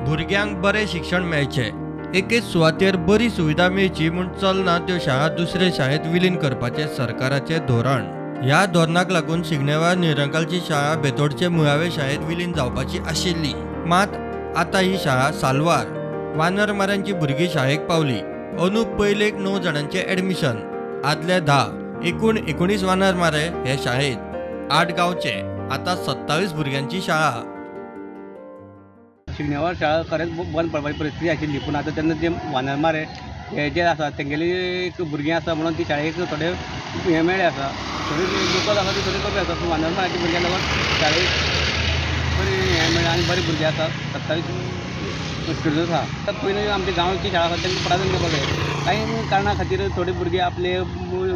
भुरग्यांक बरें शिक्षण मेळचें, एकेच सुवातेर बरी सुविधा मेळची म्हूण चलना त्यो शाळा दुसरे शाळेंत विलीन करपाचें सरकाराचें धोरण. ह्या धोरणाक लागून शिगण्यावेळार निरंकालची शाळा बेतोडचे मुळावे शाळेंत विलीन जावपाची आशिल्ली. मात आतां ही शाळा सालवार. वानरमाऱ्यांची भुरगीं शाळेक पावली. अंदू पयलेक 9 जाणांचें एडमिशन. आदले 10. एकूण 19 वानरमारे हे शाळेंत. 8 गांवचे. आतां 27 भुरग्यांची शाळा. शिगण्यावर शाळा खरेंच बंद पडपाची परिस्थिती आशिल्ली, पूण आतां तेन्ना जे वानरमारे हे जे आसा तेंगेली एक भुरगीं आसा म्हणून ती शाळेक थोडे हे मेळ्ळे आसा. थोडी लोकल आसा ती थोडी कमी आसा, पूण वानरमाऱ्याच्या भुरग्यां लागून शाळेक बरी हे मेळ्ळें आनी बरे भुरगे आसा. 27 स्टुडंट आसा. पयलीं आमच्या गांवची शाळा आसा तेंकां प्राधान्य दिवपाक जाय. कांय कारणां खातीर थोडे भुरगे आपले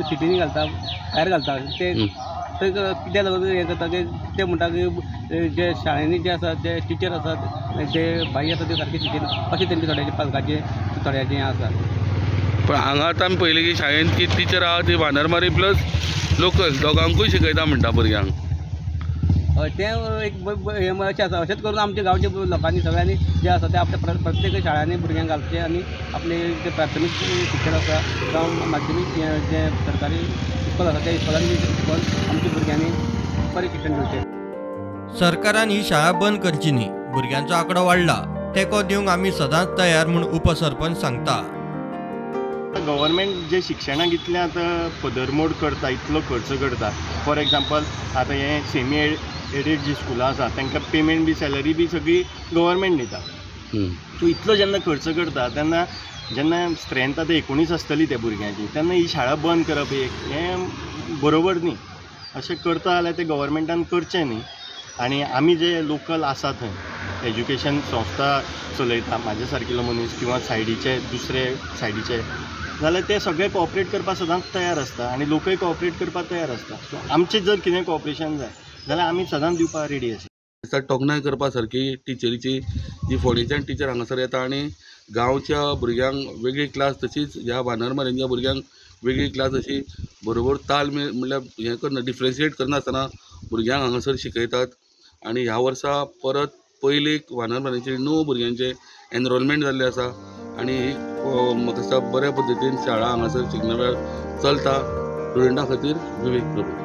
सिटीनी घालता, भायर घालता. ते कित्याक लागून हें जाता ते म्हणटा की जे शाळेंनी जे आसा ते टिचर आसात ते बाई आसा ते सारके शिकयना अशें तेंचे थोड्याचे पालकाचे थोड्याचें हें आसा. पण हांगा आतां आमी पळयलें की शाळेंत जी टिचर आहा ती वानरमारी प्लस लोकल दोगांकूय शिकयता म्हणटा भुरग्यांक. तें एक हें अशें आसा. अशेंच करून आमच्या गांवच्या लोकांनी सगळ्यांनी जे आसा ते आपल्या प्रत्येक शाळांनी भुरग्यांक घालचें आनी आपले जे प्राथमीक शिक्षण आसा जावं माध्यमीक जे सरकारी इस्कॉल आसा त्या इस्कॉलांनी शिकून आमच्या भुरग्यांनी बरें शिक्षण घेवचें. सरकारान ही शाळा बंद करची न्ही. भुरग्यांचो आंकडो वाडला. तेको दिवंक आमी सदांच तयार म्हूण उपसरपंच सांगता. गव्हर्मेंट जे शिक्षणाक इतलें आतां पदरमोड करता, इतलो खर्च करता. फॉर एग्जाम्पल आतां हे सेमी एडेड जी स्कुलां आसा तांकां पेमेंट बी सॅलरी बी सगळी गव्हर्मेंट दिता. सो इतलो जेन्ना खर्च करता तेन्ना जेन्ना स्ट्रेंथ आतां 19 आसतली त्या भुरग्यांची तेन्ना ही शाळा बंद करप हें बरोबर न्ही. अशें करता जाल्यार तें गव्हर्मेंटान करचें न्ही. आनी आमी जे लोकल आसा थंय एज्युकेशन संस्था चलयता, म्हाजे सारकिलो मनीस किंवा सायडीचे दुसरे सायडीचे जाल्यार ते सगळे कॉपरेट करपाक सदांच तयार आसता आनी लोकय कॉपरेट करपाक तयार आसता. सो आमचें जर कितें कॉपरेशन जाय जाल्यार आमी सदांच दिवपाक रेडी आसा. तोखणाय करपा सारकी टिचरीची जी फोंडेच्यान टिचर हांगासर येता आनी गांवच्या भुरग्यांक वेगळी क्लास तशीच ह्या वानरमाऱ्यांच्या भुरग्यांक वेगळी क्लास अशी बरोबर ताल म्हणल्यार हें करना डिफरन्शिएट करनासतना भुरग्यांक हांगासर शिकयतात. आनी ह्या वर्सा परत पयलीक वानरमाऱ्यांचे 9 भुरग्यांचे एनरोलमेंट जाल्लें आसा आनी म्हाका दिसता बऱ्या पद्दतीन शाळा हांगासर शिगण्यावेळार चलता. स्टुडंटां खातीर विवेक प्रभू.